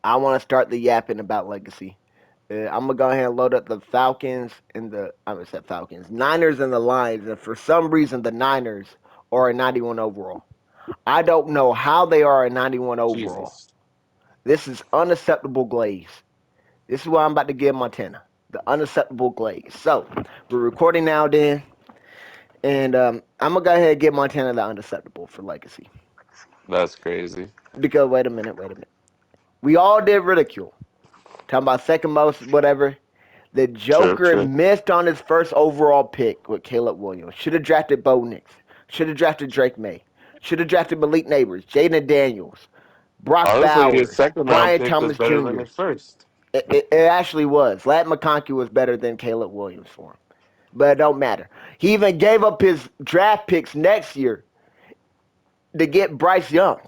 I want to start the yapping about legacy. I'm gonna go ahead and load up the Falcons and the I am said Falcons, Niners and the Lions, and for some reason the Niners are a 91 overall. I don't know how they are a 91 overall. Jesus. This is unacceptable glaze. This is what I'm about to give Montana. The unacceptable glaze. So we're recording now, then, and I'm gonna go ahead and give Montana the unacceptable for legacy. That's crazy. Because wait a minute. We all did ridicule. Talking about second most, whatever. The True, Joker true. missed on his first overall pick with Caleb Williams. Should have drafted Bo Nix. Should have drafted Drake May. Should have drafted Malik Neighbors, Jaden Daniels, Brock Honestly, his Bowers, second round Brian pick was Thomas better than Jr. his first. It actually was. Ladd McConkey was better than Caleb Williams for him. But it don't matter. He even gave up his draft picks next year to get Bryce Young.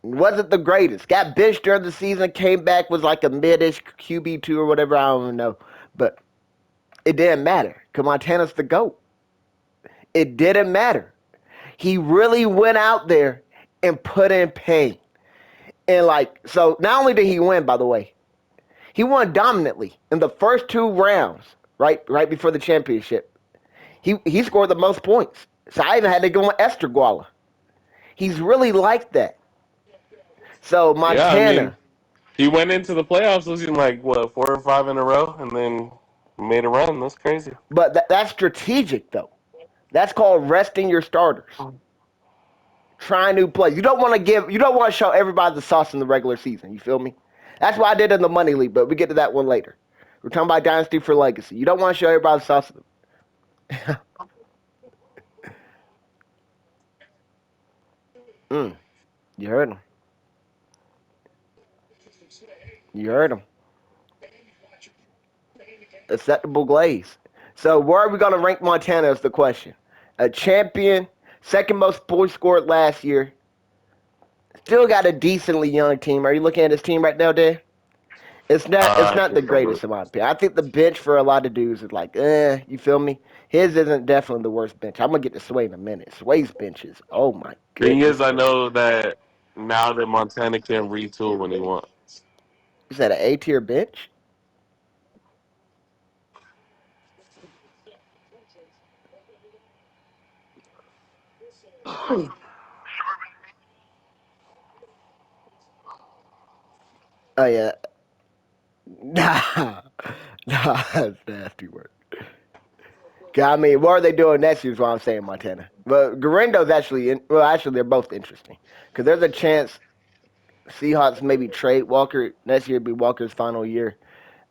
Wasn't the greatest. Got benched during the season, came back, was like a mid-ish QB2 or whatever, I don't even know. But it didn't matter because Montana's the GOAT. It didn't matter. He really went out there and put in pain. And so not only did he win, by the way, he won dominantly in the first two rounds, right before the championship. He scored the most points. So I even had to go on Esther Guala. He's really like that. So Yeah, I mean, Montana, he went into the playoffs losing like what 4 or 5 in a row, and then made a run. That's crazy. but that's strategic though. That's called resting your starters. Trying new plays. You don't want to show everybody the sauce in the regular season. You feel me? That's what I did in the money league, but we get to that one later. We're talking about dynasty for legacy. You don't want to show everybody the sauce. mm, you heard him. You heard him. Acceptable glaze. So where are we going to rank Montana is the question. A champion, second most points scored last year. Still got a decently young team. Are you looking at his team right now, Dan? It's I not the think I'm greatest in my opinion. I think the bench for a lot of dudes is like, you feel me? His isn't definitely the worst bench. I'm gonna get to Sway in a minute. Sway's benches, oh my Thing goodness is, I gracious. know that now that Montana can retool when he wants. Is that an A tier bench? Oh yeah. Nah. Nah, that's nasty work. I mean, what are they doing next year is what I'm saying, Montana. But Garindo's actually they're both interesting. Because there's a chance Seahawks maybe trade Walker next year be Walker's final year.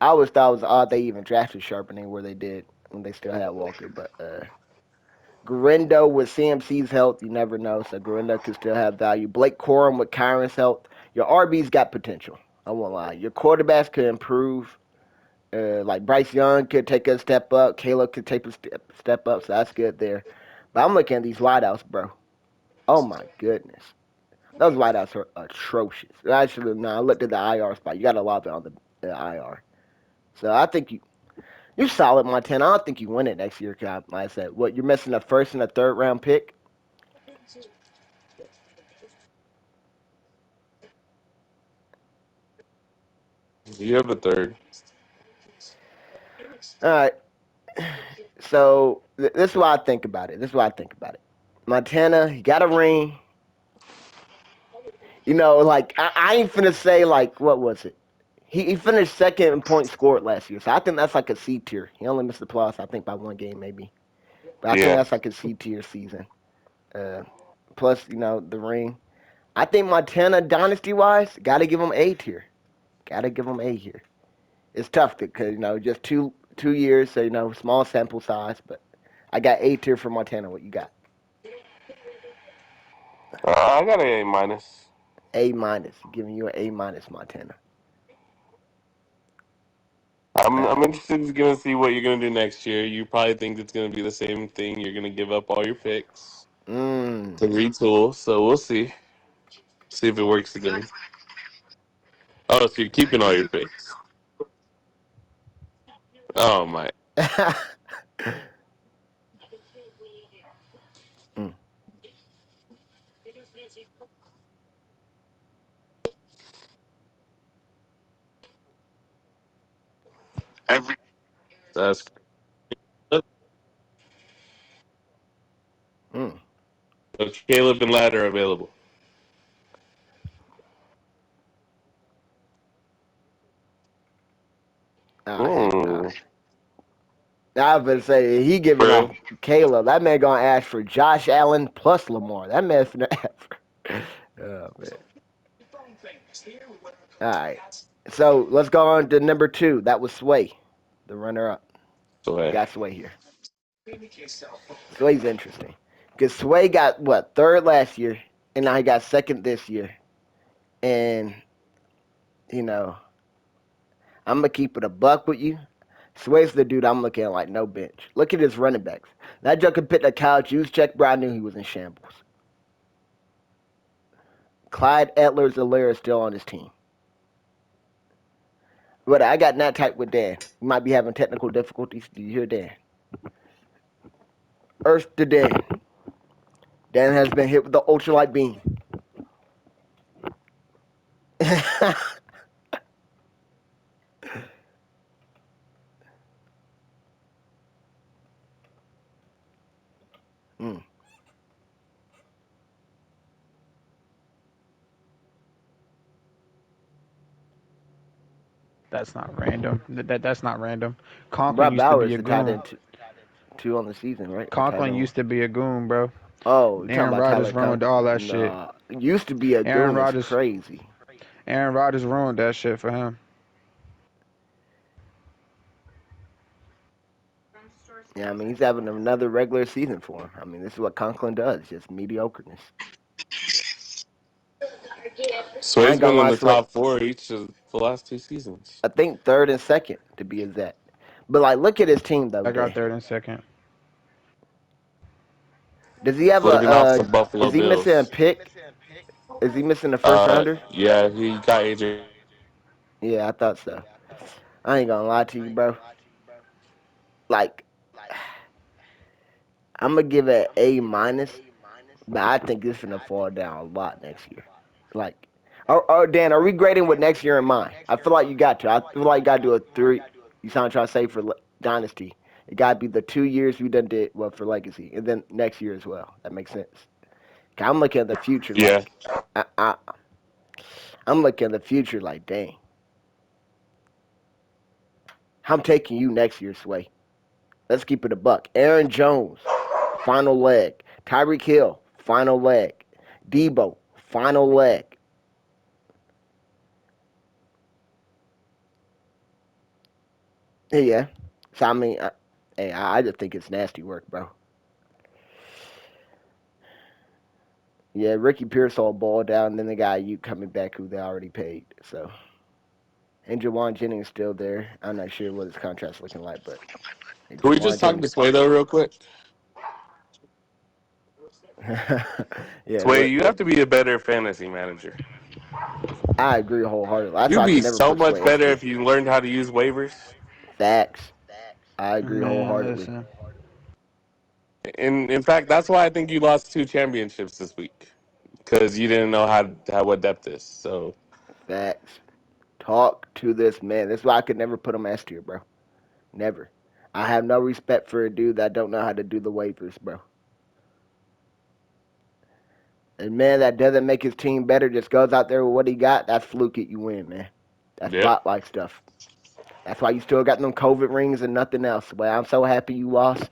I always thought it was odd they even drafted Sharpening where they did when they still had Walker. But Garindo with CMC's health, you never know. So Garindo could still have value. Blake Corum with Kyron's health. Your RB's got potential. I won't lie. Your quarterbacks could improve. Like Bryce Young could take a step up. Caleb could take a step up. So that's good there. But I'm looking at these wideouts, bro. Oh my goodness. Those wideouts are atrocious. Actually, no, I looked at the IR spot. You got to love it on the IR. So I think you're solid, Montana. I don't think you win it next year. Like I said, what you're missing a first and a third round pick. You have a third. All right. So this is what I think about it. This is what I think about it. Montana, he got a ring. Like I ain't finna say like what was it? He finished second in points scored last year, so I think that's like a C tier. He only missed the playoffs, I think, by one game maybe, but I think Yeah. that's like a C tier season. Uh, Plus, the ring. I think Montana dynasty wise, gotta give him A tier. Gotta give him A here. It's tough because just two years, so small sample size, but I got A tier for Montana. What you got? I got a A minus. A minus. Giving you an A minus, Montana. I'm Uh, interested to gonna see what you're gonna do next year. You probably think it's gonna be the same thing. You're gonna give up all your picks mm. to retool. So we'll see. See if it works again. Oh, so you're keeping all your picks. Oh my. mm. That's Hmm. Caleb and Ladd are available. Oh heck no. Hmm. I was gonna say he giving For off Caleb. That man gonna ask for Josh Allen plus Lamar. That man's finna ask for. Oh man. All right. So let's go on to number two. That was Sway, the runner up. so We hey. got Sway here. Sway's interesting because Sway got what third last year, and now he got second this year. And you know, I'm gonna keep it a buck with you. Sway's the dude I'm looking at like no bench. Look at his running backs. That joke could pick the couch. Use check, bro. I knew he was in shambles. Clyde Edwards-Helaire is still on his team. But I got that type with Dan. We might be having technical difficulties. Do you hear Dan? Earth to Dan. Dan has been hit with the ultralight beam. Mm. That's not random. That's not random. Conklin Brett used to Bauer be is a the tight goon. end two on the season, right? Or tight Conklin end one. used to be a goon, bro. Oh, you talking Aaron about Rodgers Tyler ruined Conklin? all that shit. Nah, used to be a Aaron goon is Rodgers, crazy. Aaron Rodgers ruined that shit for him. Yeah, I mean he's having another regular season for him. I mean this is what Conklin does, just mediocreness. I Sway's ain't gonna been in lie, the Sway. top four each of the last 2 seasons. I think third and second to be exact. But like, look at his team though, I got Dan. third and second. Does he have a? Living off the Buffalo Is he missing a Bills. pick? Is he missing a first rounder? Yeah, he got AJ. Yeah, I thought so. I ain't gonna lie to you, bro. Like, I'm gonna give it an A minus, but I think it's gonna fall down a lot next year. Like, Dan, are we grading with next year in mind? I feel like you got to. I feel like you got to do a three. You sound trying to say for Dynasty. It got to be the 2 years we done did well for Legacy, and then next year as well. That makes sense. 'Cause I'm looking at the future Yeah. like, I'm looking at the future like, dang, I'm taking you next year, Sway. Let's keep it a buck. Aaron Jones, final leg. Tyreek Hill, final leg. Debo, final leg. Yeah. So I mean, hey, I just think it's nasty work, bro. Yeah, Ricky Pearsall ball down, and then the guy you coming back who they already paid. So and Jawan Jennings still there. I'm not sure what his contract's looking like, but hey, Can we Jawan just talk Jennings. to Sway though, real quick? Yeah, Sway, what? you have to be a better fantasy manager. I agree wholeheartedly. That's You'd why I be could never so put much Sway S better tier. if you learned how to use waivers. Facts. I agree Man, wholeheartedly. listen. In fact, that's why I think you lost 2 championships this week because you didn't know how what depth is. So Facts. Talk to this man. That's why I could never put him S tier, bro. Never. I have no respect for a dude that don't know how to do the waivers, bro. A man that doesn't make his team better just goes out there with what he got. That's fluke it. You win, man. That's yeah, bot like stuff. That's why you still got them COVID rings and nothing else. But I'm so happy you lost.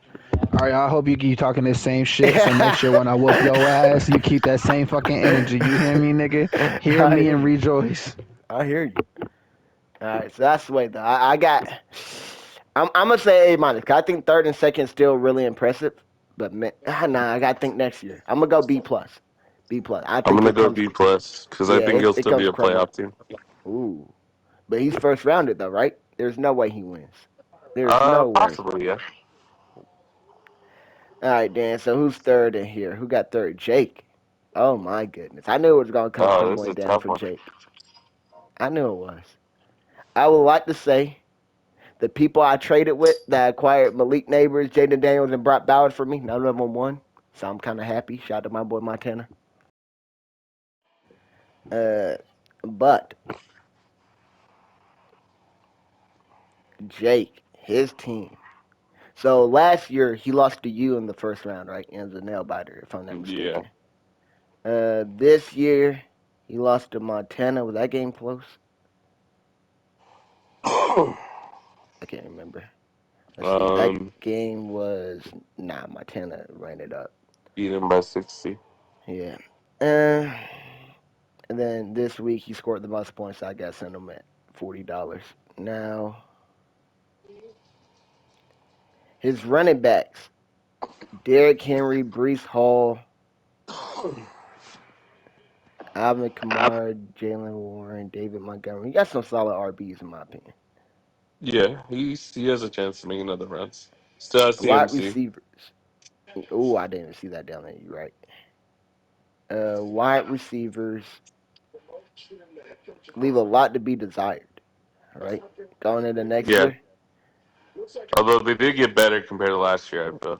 All right, I hope you keep talking this same shit. So next year when I whoop your ass, you keep that same fucking energy. You hear me, nigga? Hear I me hear and you. rejoice. I hear you. All right, so that's the way though. I got. I'm gonna say A minus. 'Cause I think third and second is still really impressive. But man, nah, I gotta think next year. I'm gonna go B plus. B plus. I I'm think gonna it go comes. B plus because I Yeah, think he'll it still be comes a crumbling. playoff team. Ooh, but he's first rounded though, right? There's no way he wins. There's no way. Possibly, yeah. All right, Dan. So who's third in here? Who got third? Jake. Oh my goodness. I knew it was gonna come Oh, this is crumbling a down tough for one. Jake. I knew it was. I would like to say the people I traded with that acquired Malik Neighbors, Jaden Daniels, and Brock Bowers for me, none of them won. So I'm kind of happy. Shout out to my boy Montana. Uh, but Jake, his team. So last year he lost to you in the first round, right? And the nail biter, if I'm not Yeah. mistaken. This year he lost to Montana. Was that game close? I can't remember. Let's see. That um, game was Montana ran it up. beat him by 60. Yeah. Uh, and then this week he scored the most points. I got sent him at $40. Now his running backs: Derrick Henry, Brees Hall, Alvin Kamara, Jalen Warren, David Montgomery. He got some solid RBs in my opinion. Yeah, he has a chance to make another runs. Still has Wide CMC. receivers. Oh, I didn't see that down there. You're right. Wide receivers leave a lot to be desired. All right, going into next Yeah. year. Although they did get better compared to last year, I feel.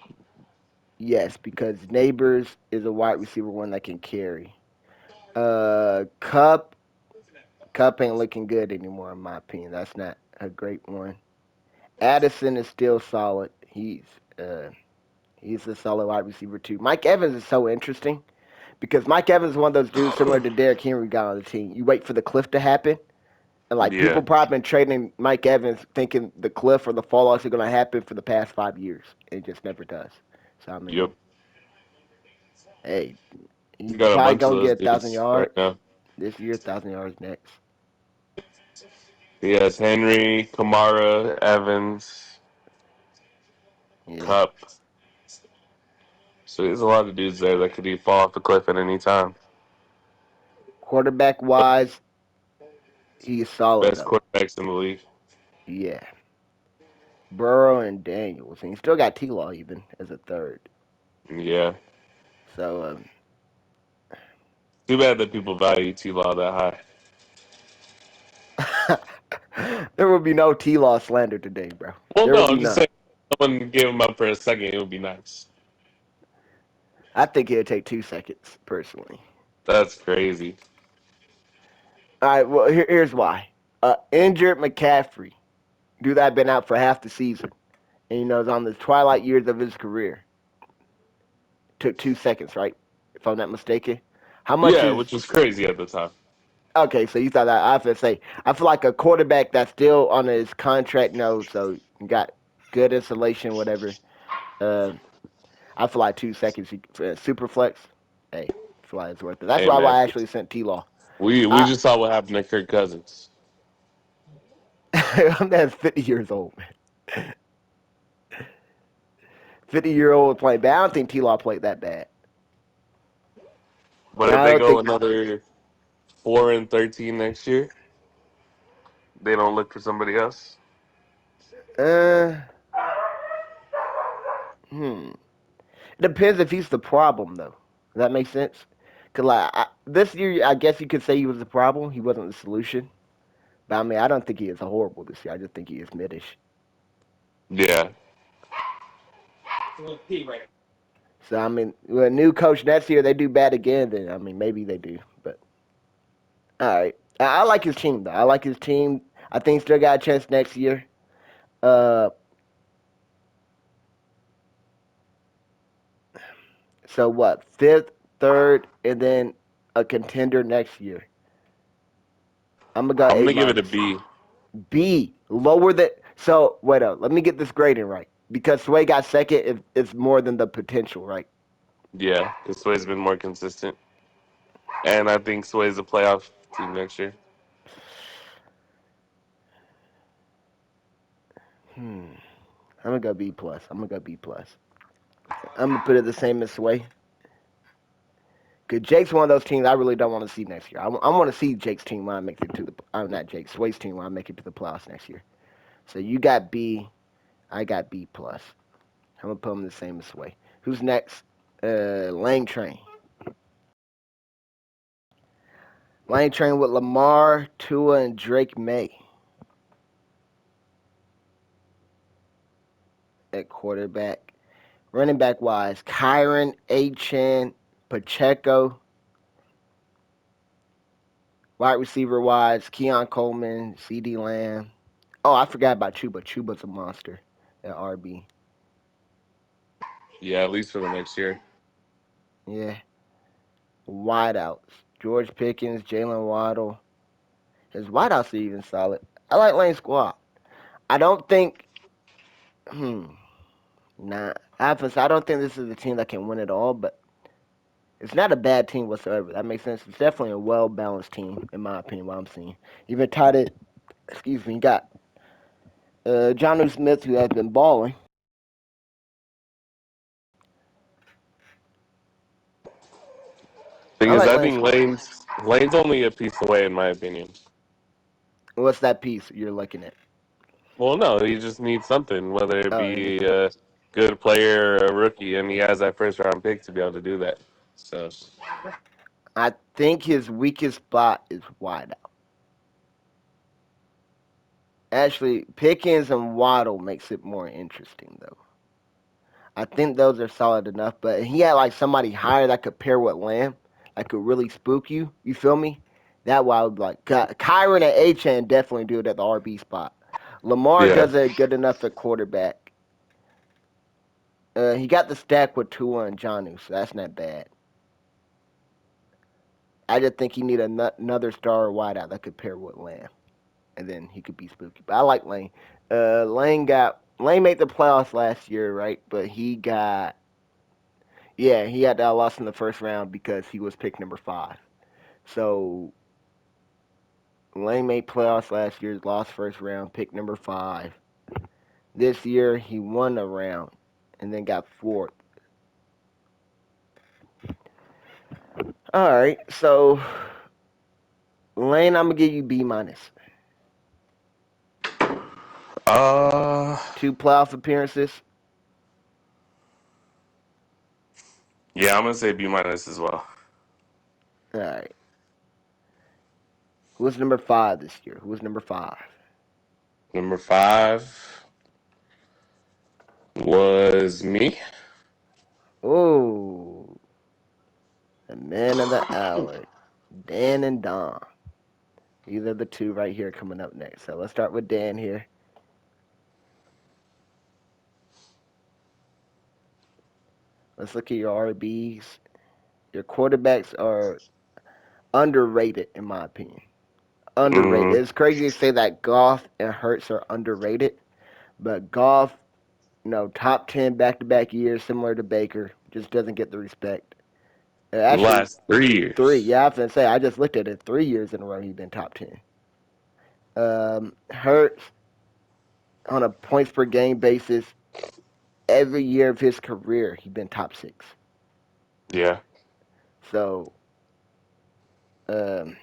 Yes, because Neighbors is a wide receiver one that can carry. Cup ain't looking good anymore in my opinion. That's not a great one. Addison is still solid. Uh he's a solid wide receiver too. Mike Evans is so interesting because Mike Evans is one of those dudes similar to Derrick Henry got on the team. You wait for the cliff to happen. And like Yeah. people probably been trading Mike Evans thinking the cliff or the fall off is gonna happen for the past 5 years. It just never does. So I mean, Yep. hey, he's You got a probably bunch of gonna those get 1,000 dudes right yards now. this year, 1,000 yards next. He has Henry, Kamara, Evans, Yeah. Cup. So there's a lot of dudes there that could fall off the cliff at any time. Quarterback wise, he's solid Best though. quarterbacks in the league. Yeah. Burrow and Daniels, and he still got T Law even as a third. Yeah. So Too bad that people value T Law that high. there will be no T Law slander today, bro. Well, There no, will be I'm just none. saying, if someone gave him up for a second, it would be nice. I think it'll take 2 seconds personally. That's crazy. All right. Well, here's why. Injured McCaffrey, dude that been out for half the season, and is on the twilight years of his career. Took 2 seconds, right? If I'm not mistaken. How much Yeah, is which was crazy at the time. okay? So you thought that I have to say I feel like a quarterback that's still on his contract note, so you got good insulation, whatever. Uh, I feel like 2 seconds super flex. Hey, I feel like it's worth it. That's Hey, why man. I actually sent T Law. We I just saw what happened to Kirk Cousins. I'm that's 50 years old, man. 50-year-old playing bad. I don't think T Law played that bad. But And if I they don't go think another 4-13 next year, they don't look for somebody else. uh hmm. It depends if he's the problem though. Does that make sense? Cause this year, I guess you could say he was the problem. He wasn't the solution. But I mean, I don't think he is horrible this year. I just think he is middish. Yeah. So I mean, with a new coach next year, they do bad again. Then I mean, maybe they do. But all right, I like his team though. I like his team. I think he still got a chance next year. Uh, so what? Fifth, third, and then a contender next year. I'm gonna go I'm A gonna give it a minus. B. B lower than. So wait up. Let me get this grading right because Sway got second. It's more than the potential, right? Yeah, because Sway's been more consistent, and I think Sway's a playoff team next year. Hmm. I'm gonna go B plus. I'm gonna go B plus. I'm gonna put it the same as Sway. Cause Jake's one of those teams I really don't want to see next year. I want to see Jake's team when I make it to the. I'm not Jake Sway's team when I make it to the playoffs next year. So you got B. I got B plus. I'm gonna put them the same as Sway. Who's next? Lane Train. Lane Train with Lamar, Tua, and Drake May at quarterback. Running back wise, Kyron, Achan, Pacheco. Wide receiver wise, Keon Coleman, C.D. Lamb. Oh, I forgot about Chuba. Chuba's a monster at RB. Yeah, at least for the next year. Yeah. Wideouts. George Pickens, Jalen Waddle. His wideouts are even solid. I like Lane Squad. I don't think. Hmm. Nah. I don't think this is a team that can win it all, but it's not a bad team whatsoever. That makes sense. It's definitely a well balanced team, in my opinion, what I'm seeing. Even tied it, excuse me, you got Johnu Smith, who has been balling. Thing I is, like I Lane think Squad. Lane's only a piece away, in my opinion. What's that piece you're looking at? Well, no, he just needs something, whether it Oh, he needs be something. a good player or a rookie, and he has that first round pick to be able to do that. So, I think his weakest spot is wideout. Actually, Pickens and Waddle makes it more interesting, though. I think those are solid enough, but he had like somebody higher that could pair with Lamb, that could really spook you. You feel me? That why I would be like Kyron and Achan definitely do it at the RB spot. Lamar yeah. does it good enough at quarterback. He got the stack with Tua and Johnu, so that's not bad. I just think he need another star wideout that could pair with Lamb, and then he could be spooky. But I like Lane. Lane made the playoffs last year, right? But he got he had that loss in the first round because he was picked number 5. So Lane made playoffs last year, lost first round, pick number 5. This year he won a round and then got fourth. All right, so Lane, I'm gonna give you B minus. Uh, 2 playoff appearances. yeah, I'm gonna say B minus as well. All right, who was number 5 this year? Who was number 5? Number 5 was me. Oh, the man of the hour, Dan and Don. These are the two right here coming up next. So let's start with Dan here. Let's look at your RBs. Your quarterbacks are underrated, in my opinion. Underrated. Mm, It's crazy to say that Goff and Hurts are underrated, but Goff, top 10 back to back years, similar to Baker, just doesn't get the respect. the Actually, last 3. 3 years. Yeah, I was going to say, I just looked at it. 3 years in a row, he's been top 10. Hurts, on a points per game basis, every year of his career, he's been top 6. Yeah. So, um,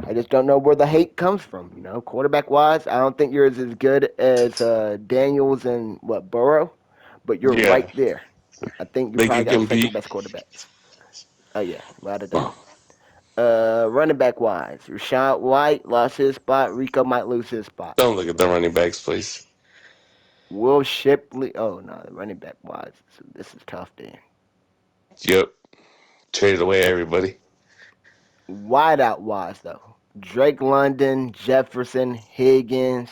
I just don't know where the hate comes from. Quarterback wise, I don't think you're as good as Daniels and Burrow, but you're right Yeah. there. I think you They probably can got the second compete. best quarterbacks. Oh yeah, without a doubt. Running back wise, Rashad White lost his spot. Rico might lose his spot. Don't look at the running backs, please. Will Shipley? Oh no, running back wise, this is tough. Then Yep. Traded away everybody. wideout wise though, Drake London, Jefferson, Higgins,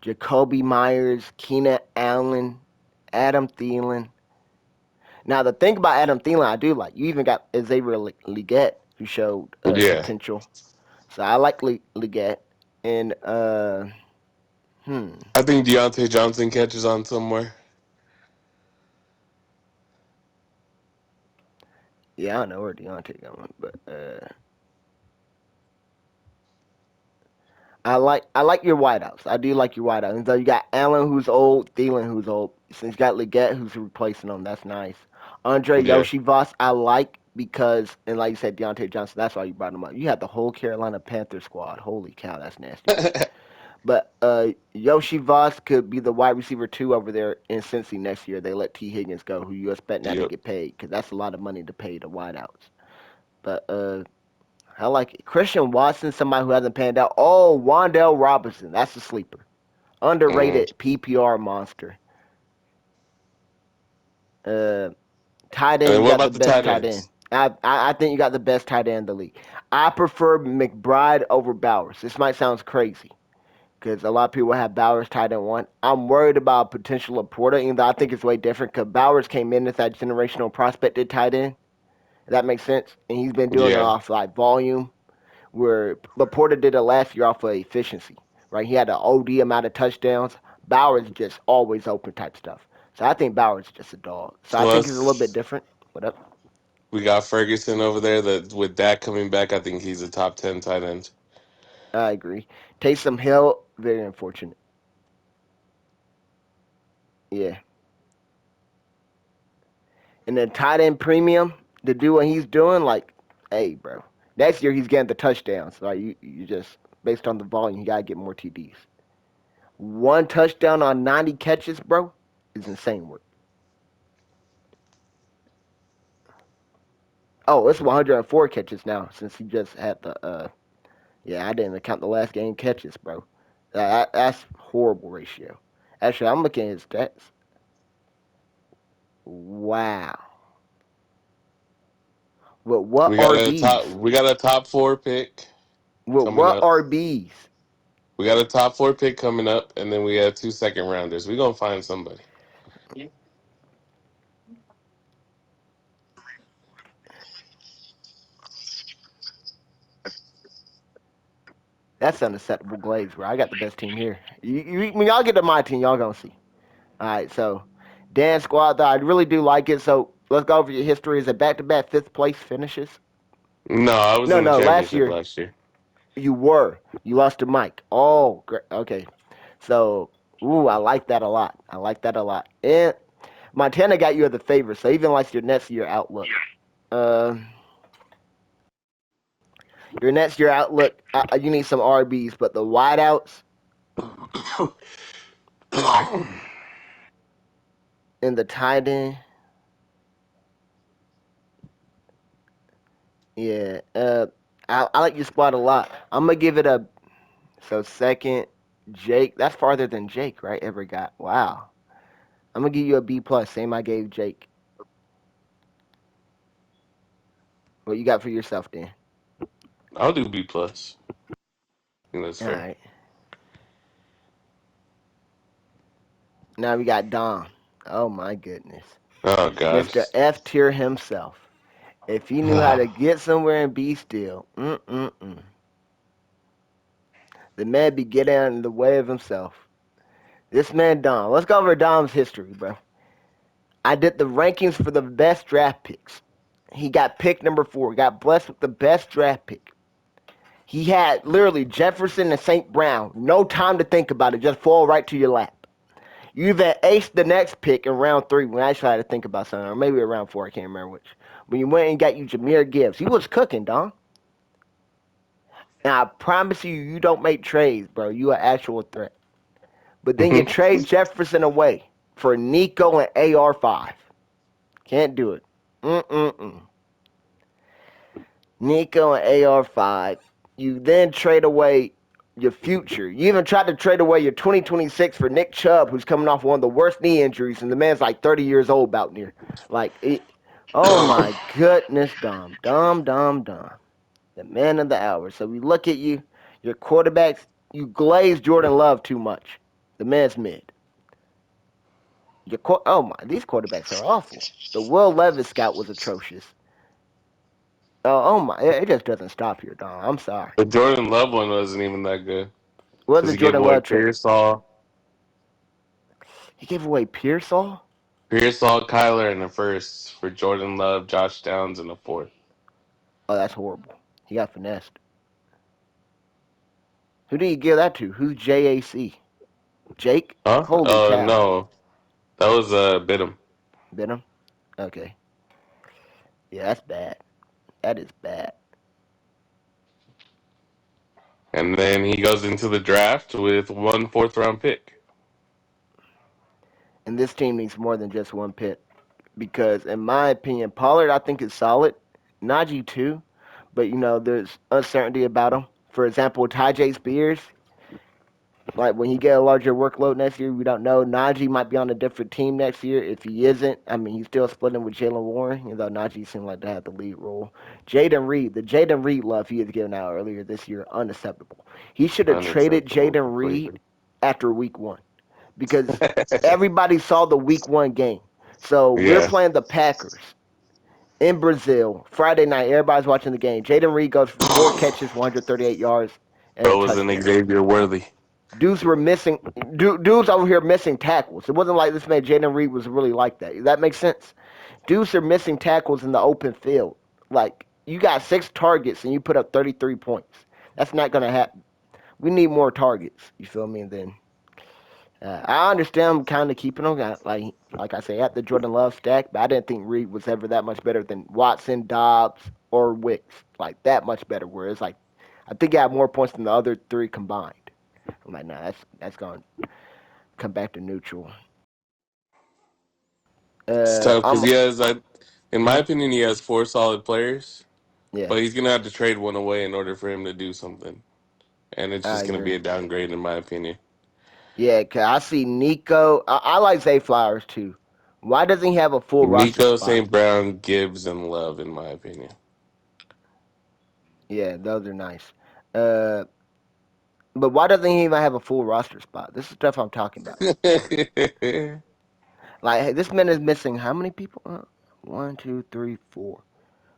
Jacoby Myers, Keenan Allen, Adam Thielen. Now the thing about Adam Thielen, I do like. You even got Xavier Leggett, who showed Yeah. potential. So I like Leggett. And hmm, I think Deontay Johnson catches on somewhere. yeah, I don't know where Deontay going, but I like your wideouts. I do like your wideouts. And so you got Allen, who's old, Thielen, who's old. Since you got Leggett, who's replacing him, that's nice. Andre Yeah. Yoshivas, I like because, and like you said, Deontay Johnson. That's why you brought him up. You had the whole Carolina Panther squad. Holy cow, that's nasty work. But Yoshi Voss could be the wide receiver 2 over there in Cincy next year. They let T. Higgins go, who you expect not to Yep. get paid because that's a lot of money to pay the wideouts. But I like it. Christian Watson, somebody who hasn't panned out. Oh, Wandell Robinson, that's a sleeper. Mm. Underrated PPR monster. Uh, Tight And end, then you what got the about the best tight tight end. ends? I think you got the best tight end in the league. I prefer McBride over Bowers. This might sound crazy because a lot of people have Bowers tight end one. I'm worried about potential of Porter, even though I think it's way different because Bowers came in as that generational prospected tight end. If that makes sense, and he's been doing it Yeah. off like volume. Where Laporta did it last year off of efficiency, right? He had an OD amount of touchdowns. Bowers just always open type stuff. So I think Bowers is just a dog. So I think it's a little bit Plus, different. What up? we got Ferguson over there. That with Dak coming back, I think he's a top 10 tight end. I agree. Taysom Hill, very unfortunate. Yeah. And then tight end premium to do what he's doing, like, hey, bro. Next year he's getting the touchdowns. Like you just based on the volume, you gotta get more TDs. One touchdown on 90 catches, bro, is insane work. Oh, it's 104 catches now since he just had the. Yeah, I didn't count the last game catches, bro. That's horrible ratio. Actually, I'm looking at his stats. Wow. With what RBs? We got a top four pick With coming what up. RBs? We got a top four pick coming up, and then we have two second rounders. We gonna find somebody. That's unacceptable glaze, bro. I got the best team here. When y'all get to my team, y'all gonna see. All right, so Dan squad, though, I really do like it. So let's go over your history. Is it back-to-back fifth place finishes? No, I was No, in the no. Last championship year last year. you were. You lost to Mike. Oh, great. Okay. So, ooh, I like that a lot. I like that a lot. And Montana got you as the favorite, so even likes your next year outlook. Uh, your next year outlook, you need some RBs, but the wideouts and the tight end, yeah. I like your spot a lot. I'm gonna give it a second. Jake, that's farther than Jake, right? Ever got. Wow. I'm gonna give you a B plus. Same I gave Jake. What you got for yourself, Dan? I'll do B plus. I think that's All fair. right. Now we got Dom. Oh my goodness. Oh God. Mr. F tier himself. If he knew how to get somewhere and be still, the man be getting in the way of himself. This man Dom. Let's go over Dom's history, bro. I did the rankings for the best draft picks. He got pick number 4. Got blessed with the best draft pick. He had literally Jefferson and St. Brown. No time to think about it. Just fall right to your lap. You even aced the next pick in round 3 when I actually had to think about something, or maybe around 4. I can't remember which. When you went and got you Jameer Gibbs, he was cooking, Don. And I promise you, you don't make trades, bro. You an actual threat. But then you trade Jefferson away for Nico and AR5. Can't do it. Mm-mm-mm. Nico and AR5. You then trade away your future. You even tried to trade away your 2026 for Nick Chubb, who's coming off one of the worst knee injuries, and the man's like 30 years old about near. Oh my goodness, Dom. Dom, Dom, Dom. The man of the hour. So we look at you, your quarterbacks, you glaze Jordan Love too much. The man's mid. Oh my, these quarterbacks are awful. The Will Levis scout was atrocious. Oh my, it just doesn't stop here, Dom. I'm sorry. The Jordan Love one wasn't even that good What was because the he gave Jordan away Love trade? Pearsall, He gave away Pearsall? Pearsall, Kyler in the first for Jordan Love, Josh Downs in the fourth. Oh, that's horrible. He got finessed. Who did he give that to? Who's JAC? Jake? Huh? Holy cow. No, that was Bidham. Benham? Okay. Yeah, that's bad. That is bad. And then he goes into the draft with one fourth round pick. And this team needs more than just one pick. Because, in my opinion, Pollard, I think, is solid. Najee, too. But, there's uncertainty about him. For example, Ty J. Spears, Like when he get a larger workload next year, we don't know. Najee might be on a different team next year. If he isn't, I mean, he's still splitting with Jalen Warren, even though Najee seemed like to have the lead role. The Jaden Reed love he was given out earlier this year, unacceptable. He should have traded Unacceptable Jaden Reed completely. after week one because everybody saw the week one game. So we're Yeah, playing the Packers in Brazil Friday night. Everybody's watching the game. Jaden Reed goes for 4 catches, 138 yards, and a so was an touchdown. Xavier Worthy. Dudes were missing. Dudes over here missing tackles. It wasn't like this man Jaden Reed was really like that. That makes sense. Dudes are missing tackles in the open field. Like you got 6 targets and you put up 33 points. That's not gonna happen. We need more targets. You feel me? And then I understand kind of keeping them like I say at the Jordan Love stack, but I didn't think Reed was ever that much better than Watson, Dobbs, or Wicks. Like that much better. Whereas like I think he had more points than the other three combined. I'm like, nah, that's going to come back to neutral. It's tough because I'm he has, in my mhm, opinion, he has four solid players, yeah, but he's gonna have to trade one away in order for him to do something, and it's I just gonna agree. be a downgrade in my opinion. Yeah, 'cause I see Nico. I like Zay Flowers too. Why doesn't he have a full roster Nico, spot? St. Brown, Gibbs, and Love, in my opinion. Yeah, those are nice. Uh, but why doesn't he even have a full roster spot? This is stuff I'm talking about. Like, hey, this man is missing how many people? One, two, three, four.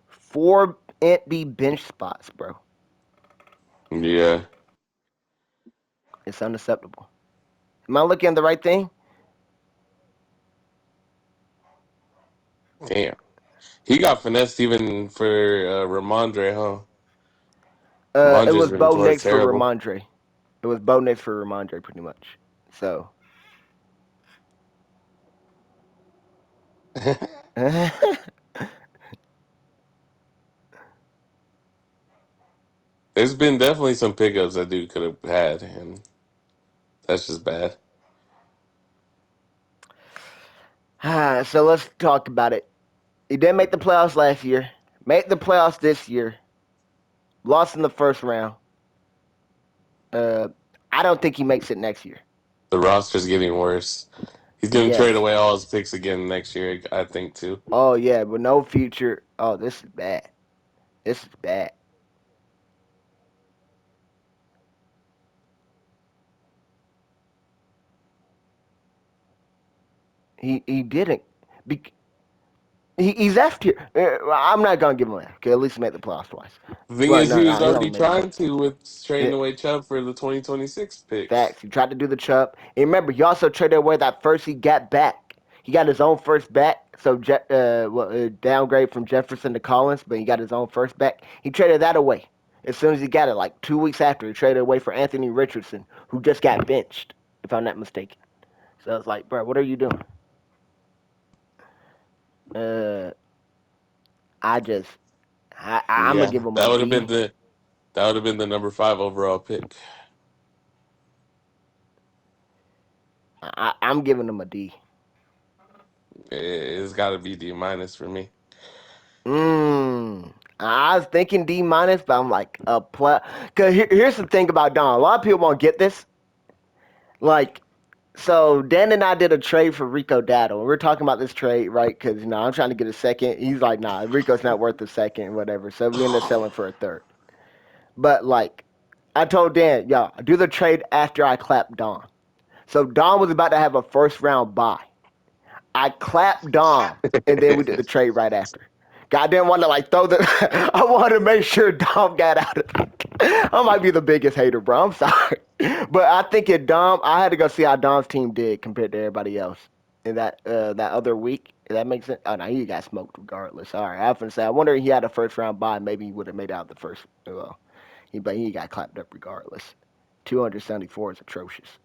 Four empty bench spots, bro. Yeah, It's unacceptable. Am I looking at the right thing? damn. He got finessed even for Ramondre, huh? It Ramondre's was been Bo playing Nix for terrible. Ramondre. It was Bo Nix for Ramondre, pretty much. So, There's been definitely some pickups that dude could have had, and that's just bad. so let's talk about it. He didn't make the playoffs last year. Made the playoffs this year. Lost in the first round. Uh, I don't think he makes it next year. The roster's getting worse. He's going to trade Yes. away all his picks again next year, I think, too. Oh yeah, but no future. Oh, this is bad. This is bad. He didn't. Be, he's F tier. I'm not gonna give him that. Okay, at least he made the playoffs twice. The thing Well, is, no, he no, was he only already made one. trying to with Yeah, trading away Chubb for the 2026 picks. facts. He tried to do the chub. And remember, he also traded away that first he got back. He got his own first back. So downgrade from Jefferson to Collins, but he got his own first back. He traded that away as soon as he got it. Like 2 weeks after, he traded away for Anthony Richardson, who just got benched, if I'm not mistaken. So I was like, bro, what are you doing? Uh, I just, I'm gonna Yeah, give him a D. that would have been the number 5 overall pick. I'm giving him a D. It's got to be D minus for me. I was thinking D minus, but I'm like a plus. Cause here's the thing about Don. A lot of people won't get this. Like, so Dan and I did a trade for Rico Dowdle. We are talking about this trade, right? Because I'm trying to get a second. He's like, nah, Rico's not worth a second, whatever. So we ended up selling for a third. But like, I told Dan, yo, do the trade after I clapped Don. So Don was about to have a first round bye. I clapped Dom, and then we did the trade right after. I didn't want to like throw the. I wanted to make sure Dom got out of it. I might be the biggest hater, bro. I'm sorry, but I think if Dom, I had to go see how Dom's team did compared to everybody else in that other week. If that makes sense. Oh no, he got smoked regardless. All right, I was gonna say. I wonder if he had a first round bye. Maybe he would have made out the first. Well, but he got clapped up regardless. 274 is atrocious.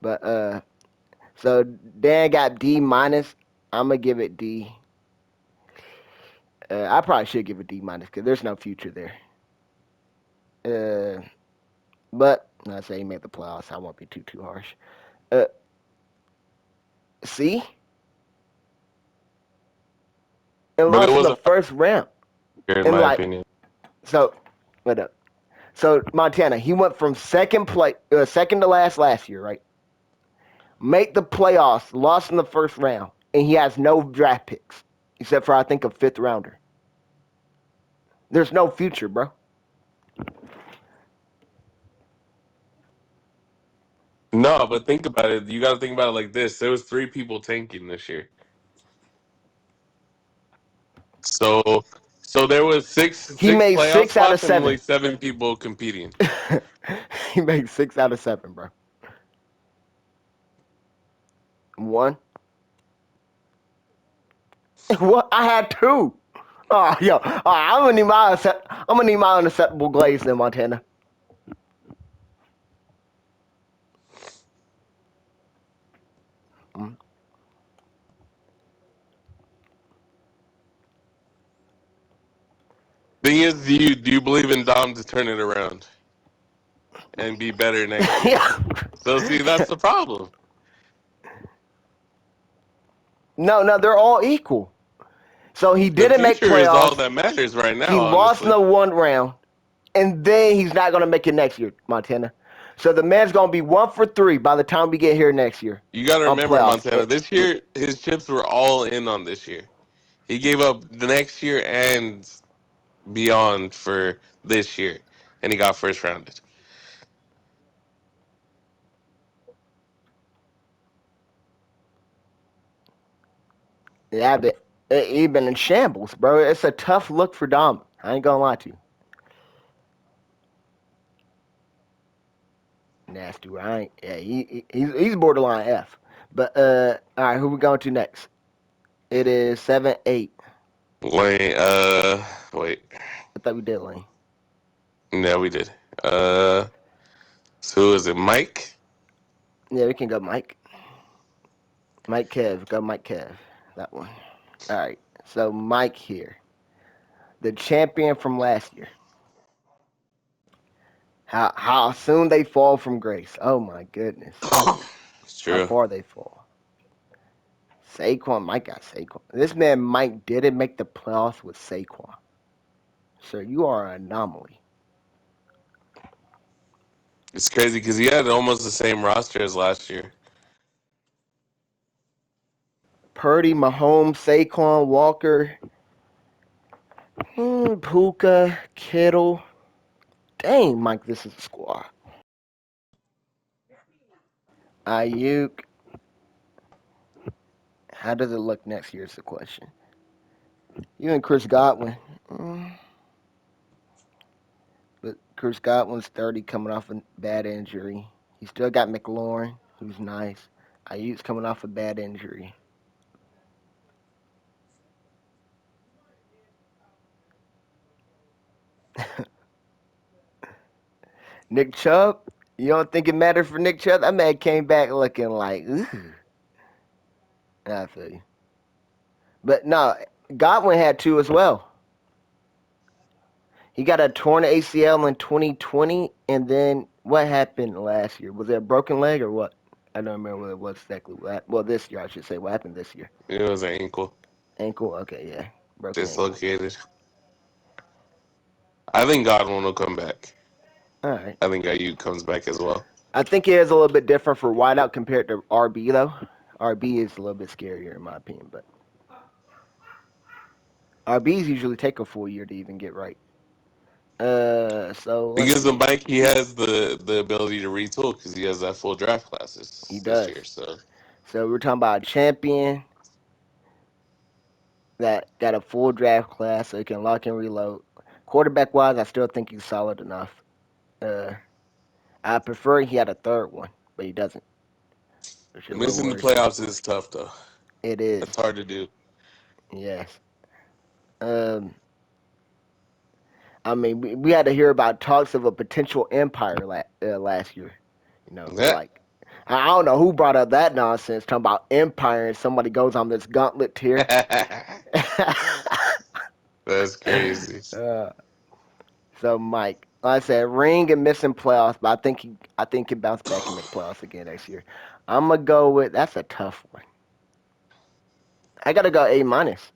But so Dan got D minus. I'm gonna give it D. I probably should give it D minus because there's no future there. Uh, but I say he made the playoffs. I won't be too harsh. Uh, see, and But it lost in was the a first round. in And my like, opinion. so what up? So Montana, he went from second to last year, right? Make the playoffs, lost in the first round, and he has no draft picks except for I think a fifth rounder. There's no future, bro. No, but think about it. You got to think about it like this. There was three people tanking this year. So so there was He six made playoff six out of spots and only seven. seven people competing. He made 6 out of 7, bro. One. What? I had two. Oh, yo. I'm gonna need my unacceptable glaze then, Montana. Mm. Thing is, do you believe in Dom to turn it around and be better next year? Yeah. So see, that's the problem. No, no, they're all equal. So he The didn't make future is all playoffs. that matters right He now, lost in honestly. the one round, and then he's not gonna make it next year, Montana. So the man's gonna be 1 for 3 by the time we get here next year You got to on remember, playoffs. Montana. This year, his chips were all in on this year. He gave up the next year and beyond for this year, and he got first rounded. Yeah, but he been in shambles, bro. It's a tough look for Dom. I ain't gonna lie to you. Nasty. I ain't. Yeah, he's borderline F. But all right, who we going to next? It is 7-8. Wait, wait. I thought we did Lane. No, we did. Uh, so who is it? Mike? Yeah, we can go Mike. Mike Kev. Go Mike Kev. That one. All right. So Mike here, the champion from last year. How soon they fall from grace? Oh my goodness. It's How true. far they fall. Saquon. Mike got Saquon. This man Mike didn't make the playoffs with Saquon. Sir, you are an anomaly. It's crazy because he had almost the same roster as last year. Purdy, Mahomes, Saquon, Walker, Puka, Kittle. Dang, Mike, this is a squad. Ayuk. How does it look next year is the question. Even Chris Godwin. Mm, but Chris Godwin's 30 coming off a bad injury. He still got McLaurin, who's nice. Ayuk's coming off a bad injury. Nick Chubb. You don't think it mattered for Nick Chubb? That man came back looking like, ooh. I feel you. But no, Godwin had two as well. He got a torn ACL in 2020, and then what happened last year? Was it a broken leg or what? I don't remember what it was exactly. Well, this year I should say. What happened this year? It was an ankle Ankle. Okay, yeah, broken ankle. dislocated. I think Godwin will come back. All right. I think IU comes back as well. I think it is a little bit different for wideout compared to RB though. RB is a little bit scarier in my opinion, but RBs usually take a full year to even get right. So let's Because the see. Mike, he has the ability to retool because he has that full draft He classes this does. year. So So we're talking about a champion that got a full draft class, so he can lock and reload. Quarterback wise, I still think he's solid enough. Uh, I prefer he had a third one, but he doesn't, which is a little missing the worrisome. playoffs is tough though. It is, That's hard to do. yes. Um, I mean, we had to hear about talks of a potential empire last year. You know, Yeah. like I don't know who brought up that nonsense talking about empire and somebody goes on this gauntlet tier. That's crazy. uh, so Mike, like I said, ring and missing playoffs, but I think he bounce back and make playoffs again next year. I'm gonna go with that's a tough one. I gotta go A minus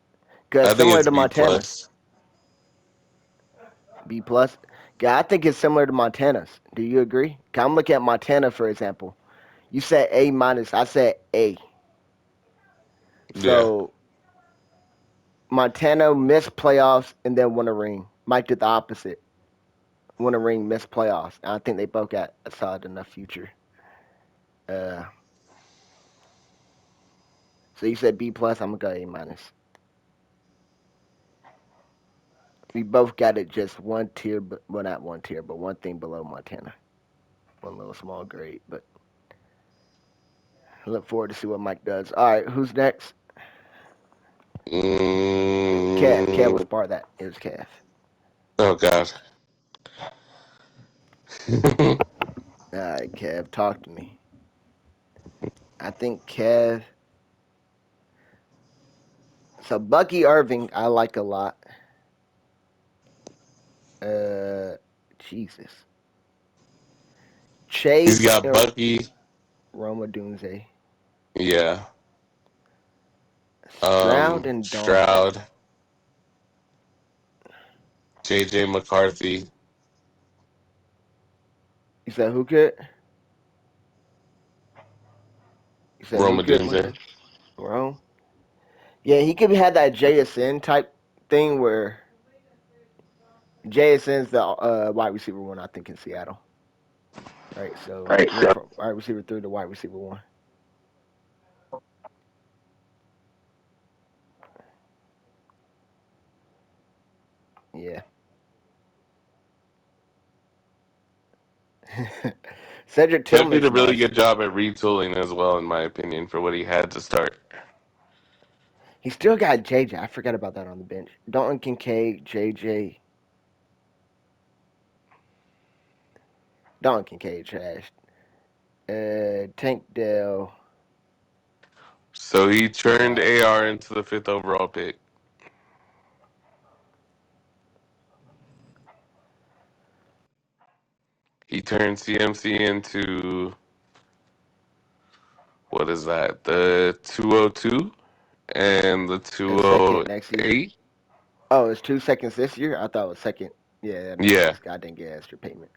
because I think similar it's to B Montana, plus. B plus. Yeah, I think it's similar to Montana's. Do you agree? 'Cause I'm looking at Montana, for example. You said A minus. I said A. Yeah. So Montana missed playoffs and then won a ring. Mike did the opposite. Won a ring, missed playoffs. And I think they both got a solid enough future. Uh, so you said B plus. I'm gonna go A minus. We both got it just one tier, but well, not one tier, but one thing below Montana. One little small grade, but I look forward to see what Mike does. All right, who's next? Kev. Kev was Mm, part of that. It was Kev. oh God. All right, Kev, talk to me. I think Kev. So Bucky Irving, I like a lot. Uh, Jesus. He's Chase got and Bucky. Roma Dunze. Yeah. Stroud and Dawn. Stroud. JJ McCarthy. You said who could? You said who Roma could, Dunze. Montana? Rome? Yeah, he could have that JSN type thing where JSN's the wide receiver one, I think, in Seattle. Right, so Right. went from wide receiver three to wide receiver one. Yeah. Cedric Kev did Tillman's a really nice. good job at retooling as well, in my opinion, for what he had to start. He still got JJ. I forgot about that on the bench. Dalton Kincaid, JJ. Dalton Kincaid trash. Tank Dell. So he turned Uh, AR into the fifth overall pick. He turned CMC into, what is that? The 202 and the and second next year. 208? Oh, it's 2 seconds this year? I thought it was second. Yeah, that makes Yeah. sense. God didn't get extra payment.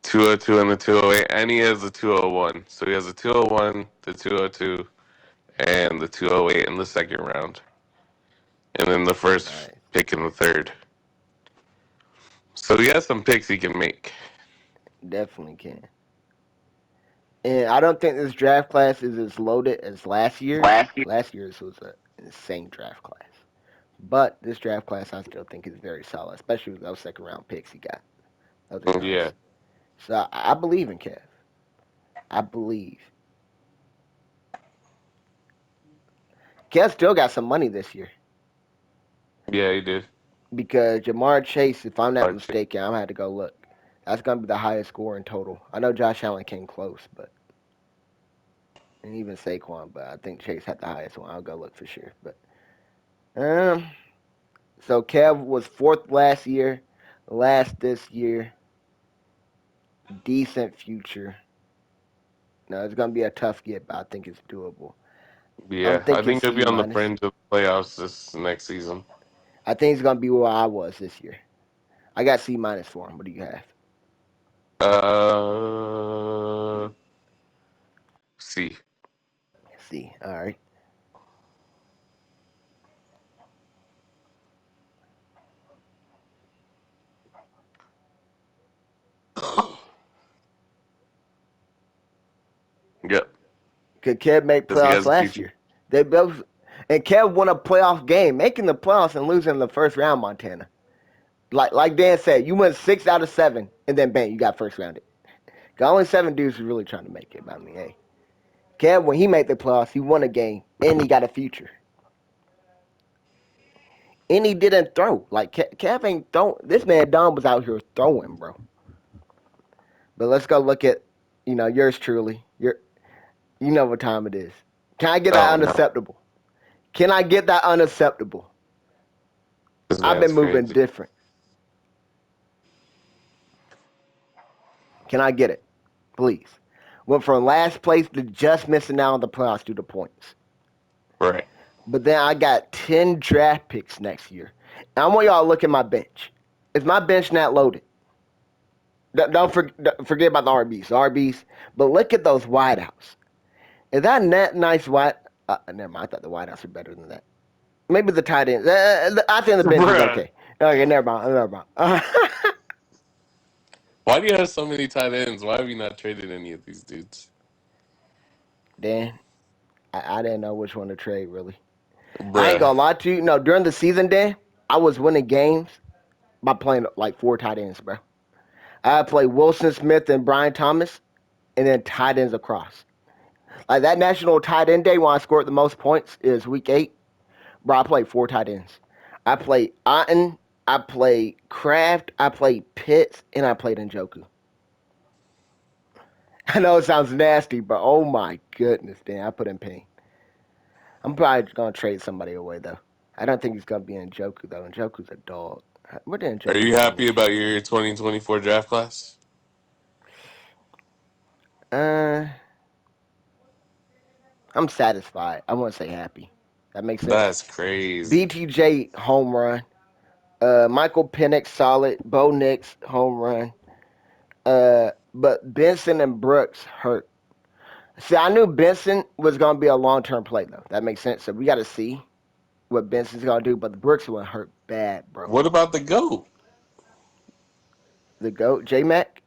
202 and the 208. And he has the 201. So he has the 201, the 202, and the 208 in the second round. And then the first Nice. pick in the third. So he has some picks he can make. Definitely can. And I don't think this draft class is as loaded as last year's. Last year's was an insane draft class. But this draft class, I still think is very solid, especially with those second round picks he got. Those are Yeah. nice. So I believe in Kev. I believe. Kev still got some money this year Yeah, he did. because Jamar Chase, if I'm not Archie. mistaken, I'm gonna have to go look. That's gonna be the highest score in total. I know Josh Allen came close, but and even Saquon, but I think Chase had the highest one. I'll go look for sure. But um, so Kev was fourth last year, last this year, decent future. No, it's gonna be a tough get, but I think it's doable. I'm Yeah, I thinking think he'll C be on the minus. fringe of the playoffs this next season. I think it's gonna be where I was this year. I got C minus for him. What do you have? Uh, see. C. All right. Yep, Could Kev make because he playoffs has a last future. year? They both and Kev won a playoff game, making the playoffs and losing in the first round. Montana, like Dan said, you went 6 out of 7, and then bang, you got first rounded. Got only 7 dudes who really trying to make it. But I mean, hey, Kev when he made the playoffs, he won a game and he got a future. And he didn't throw. Like Kev ain't throw. This man Don was out here throwing, bro. But let's go look at, yours truly. You know what time it is. Can I get that Oh no, unacceptable? Can I get that unacceptable? this I've been man's moving crazy. different. Can I get it? Please. Went from last place to just missing out on the playoffs due to points. Right. But then I got 10 draft picks next year. And I want y'all to look at my bench. Is my bench not loaded? Don't forget about the RBs. The RBs. But look at those wideouts. Is that net nice wide? Never mind. I thought the wideouts were better than that. Maybe the tight end. I think the bench is Bruh. okay. Okay, never mind. Never mind. Why do you have so many tight ends? Why have you not traded any of these dudes? Dan, I didn't know which one to trade, really. I ain't Bruh. gonna lie to you. No, during the season, Dan, I was winning games by playing like four tight ends, bro. I played Wilson Smith and Brian Thomas, and then tight ends across. Like that national tight end day when I scored the most points is week 8. Bro, I played four tight ends. I played Otten, I played Kraft, I played Pitts, and I played Njoku. I know it sounds nasty, but oh my goodness, Dan, I put in pain. I'm probably gonna trade somebody away though. I don't think he's gonna be Njoku though. Njoku's a dog. What did Are Njoku you do happy this year? about your 2024 draft class? Uh, I'm satisfied. I won't say happy. That makes sense. That's crazy. BTJ home run. Michael Penix solid. Bo Nix home run. But Benson and Brooks hurt. See, I knew Benson was gonna be a long term play though. That makes sense. So we got to see what Benson's gonna do. But the Brooks one hurt bad, bro. What about the GOAT? The goat, J Mac.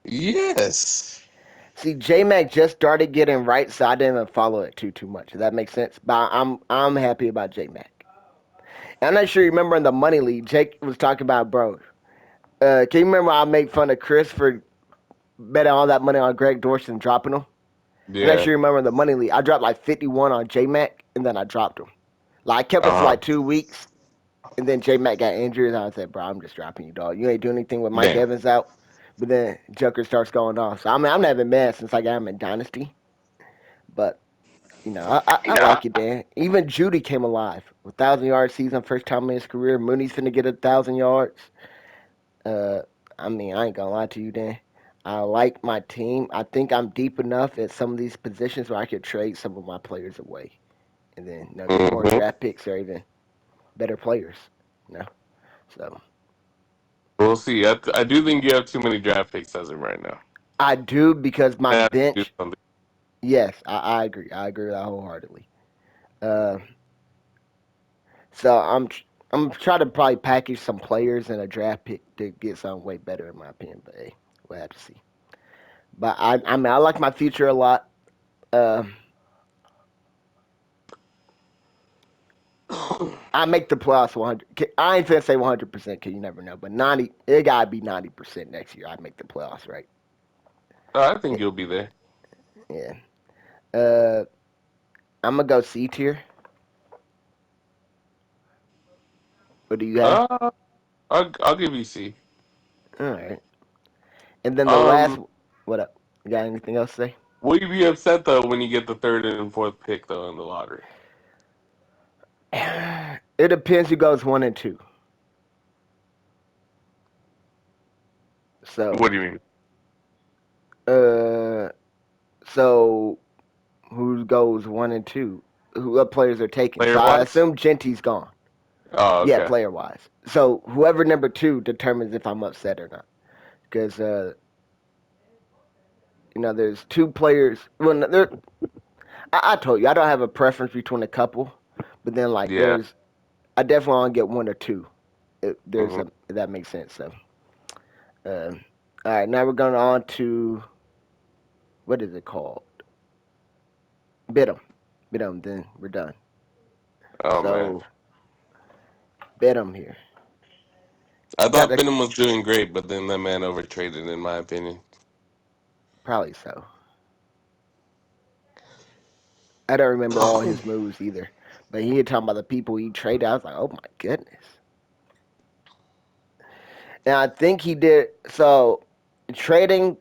Yes. See, J Mac just started getting right, so I didn't even follow it too much. Does that make sense? But I'm happy about J Mac. I'm not sure you remember in the money league, Jake was talking about, bro. Can you remember I made fun of Chris for betting all that money on Greg Dorson and dropping him? I'm not Yeah. sure you remember in the money league. I dropped like 51 on J Mac, and then I dropped him. Like I kept it for Uh huh. like 2 weeks, and then J Mac got injured. And I said, bro, I'm just dropping you, dog. You ain't doing anything with Mike Damn. Evans out. But then Joker starts going off. So I mean, I'm not even mad since I got him in Dynasty. But I like it, Dan. Even Judy came alive. 1,000 yard season, first time in his career. Mooney's finna get 1,000 yards. Uh, I mean, I ain't gonna lie to you, Dan. I like my team. I think I'm deep enough at some of these positions where I could trade some of my players away, and then get more Mm-hmm. draft picks or even better players. You know, so We'll see. I do think you have too many draft picks as of right now. I do because my I have to do bench. something. Yes, I agree. I agree with that wholeheartedly. Uh, so I'm trying to probably package some players and a draft pick to get something way better in my opinion. But hey, we'll have to see. But I mean I like my future a lot. Uh, I make the playoffs 100. I ain't finna say 100% because you never know. But 90, it gotta be 90% next year. I make the playoffs, right? I Yeah. think you'll be there. Yeah. Uh, I'm gonna go C tier. What do you have? Uh, I'll give you C. All right. And then the last, Um, what up? You got anything else to say? will you be upset though when you get the third and fourth pick though in the lottery? It depends who goes 1 and 2. What So, do you mean? uh, so who goes 1 and 2? Who what players are taken? So Player I wise? assume Genty's gone. Oh, Yeah, okay. player wise. So whoever number 2 determines if I'm upset or not. Because there's two players. Well, there. I told you I don't have a preference between a couple, but then like Yeah. there's, I definitely want to get one or two. There's Hmm. a if that makes sense. So, uh, all right, now we're going on to what is it called? Bid 'em, bid 'em. Then we're done. Oh man, So bid 'em here. I Got thought the Benham was doing great, but then that man overtraded, in my opinion. probably so. I don't remember all his moves either, but he had talking about the people he traded. I was like, oh my goodness. And I think he did so. Trading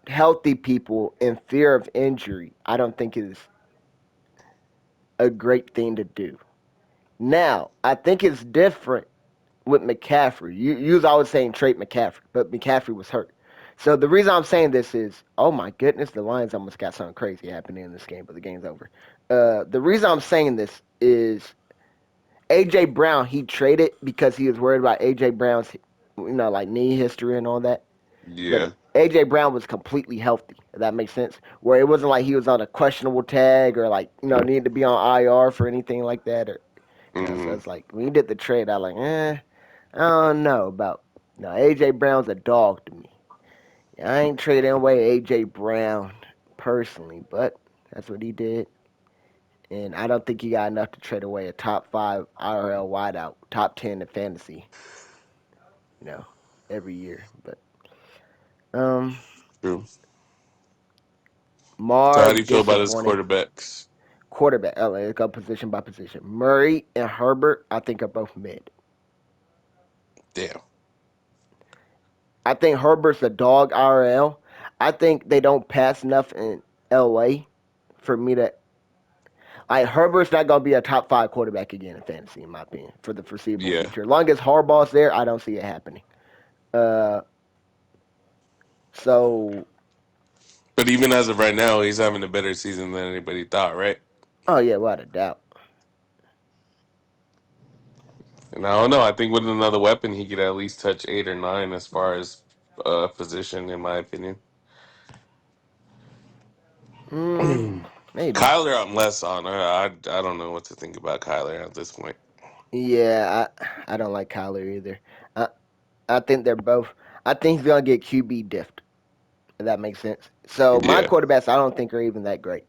healthy people in fear of injury, I don't think is a great thing to do. Now, I think it's different with McCaffrey. You was always saying trade McCaffrey, but McCaffrey was hurt. So the reason I'm saying this is, oh my goodness, the Lions almost got something crazy happening in this game, but the game's over. The reason I'm saying this is AJ Brown. He traded because he was worried about AJ Brown's. like knee history and all that. But Yeah. AJ Brown was completely healthy. If that makes sense. Where it wasn't like he was on a questionable tag or like needed to be on IR for anything like that. Or so Hmm. it's like when you did the trade, I like I don't know about. No, AJ Brown's a dog to me. I ain't trading away AJ Brown personally, but that's what he did. And I don't think he got enough to trade away a top five IRL wideout, top 10 in fantasy, you know, every year. But um, True. So how do Marv you feel about his disappointing. quarterbacks? Quarterback, let's go position by position. Murray and Herbert, I think are both mid. Damn. I think Herbert's a dog IRL. I think they don't pass enough in LA for me to like Herbert's not gonna be a top five quarterback again in fantasy, in my opinion, for the foreseeable Yeah. future. As long as Harbaugh's there, I don't see it happening. Uh, so But even as of right now, he's having a better season than anybody thought, right? oh yeah, without a doubt. And I don't know. I think with another weapon, he could at least touch 8 or 9 as far as position, in my opinion. Mm, maybe. Kyler, I'm less on. I don't know what to think about Kyler at this point. Yeah, I don't like Kyler either. I I think they're both. I think he's gonna get QB diffed. If that makes sense. So my Yeah. quarterbacks, I don't think are even that great.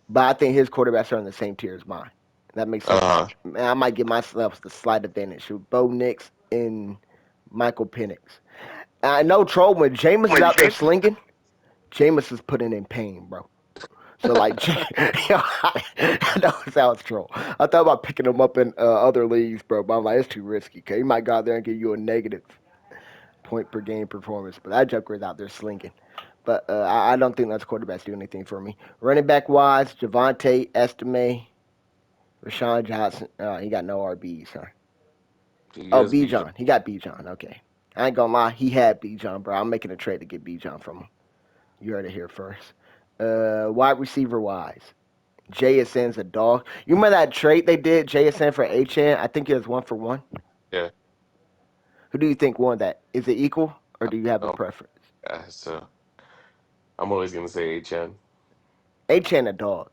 But I think his quarterbacks are in the same tier as mine. That makes sense. Uh huh. Man, I might give myself the slight advantage with Bo Nix and Michael Penix. I know troll when Jameis is out there slinging, Jameis is putting in pain, bro. So like, I know it sounds troll. I thought about picking him up in other leagues, bro, but I'm like, it's too risky. Cause he might go out there and give you a negative point per game performance. But that Joker is out there slinging. But I don't think those quarterbacks do anything for me. Running back wise, Javante, Estime, Rashawn Johnson. He got no RBs, huh? He Oh, has B Bijan. John. He got B John. Okay. I ain't gonna lie. He had B John, bro. I'm making a trade to get B John from him. You heard it here first. Wide receiver wise, JSN's a dog. You remember that trade they did, JSN for HN? I think it was 1 for 1. Yeah. Who do you think won that? Is it equal, or do you have a Oh, preference? yeah. So I'm always gonna say HN. HN a dog.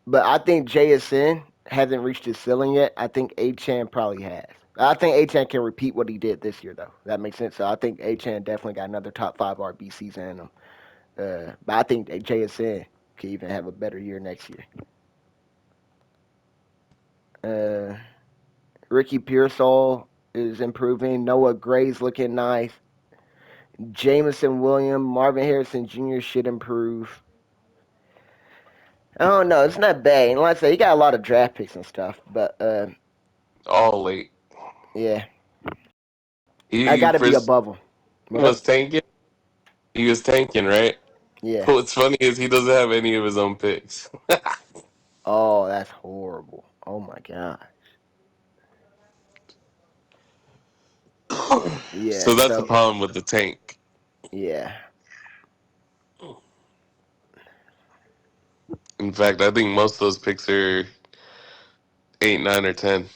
But I think JSN hasn't reached his ceiling yet. I think Achan probably has. I think Achan can repeat what he did this year, though. That makes sense. So I think Achan definitely got another top five RB season in him. But I think JSN can even have a better year next year. Uh, Ricky Pearsall is improving. Noah Gray's looking nice. Jameson Williams, Marvin Harrison Jr. should improve. I don't know. It's not bad. And like I said, he got a lot of draft picks and stuff. But All late. yeah, I He got to be first above him. What? was tanking. He was tanking, right? Yeah. But what's funny is he doesn't have any of his own picks. Oh, that's horrible. Oh my god. Yeah. So that's the So problem with the tank. yeah. In fact, I think most of those picks are 8, 9, or 10.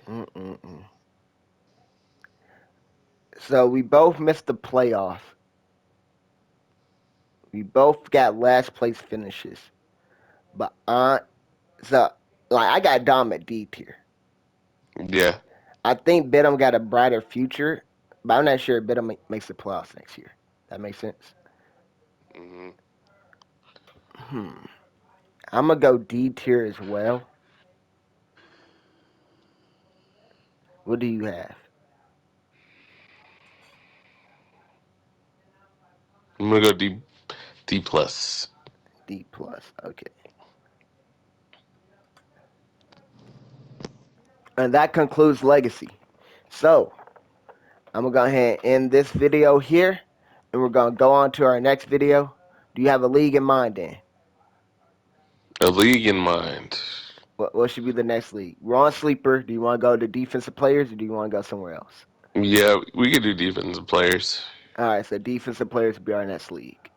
Mm-mm-mm. So we both missed the playoffs. We both got last place finishes. But so like I got Dom at D tier. Yeah. I think Bedham got a brighter future, but I'm not sure if Bedham makes the playoffs next year. That makes sense. Hmm. Hmm. I'm gonna go D tier as well. What do you have? I'm gonna go D plus. D plus. Okay. And that concludes legacy. So I'm gonna go ahead and end this video here, and we're gonna go on to our next video. Do you have a league in mind, Dan? A league in mind. What should be the next league? We're on sleeper. Do you want to go to defensive players, or do you want to go somewhere else? Yeah, we could do defensive players. All right, so defensive players will be our next league.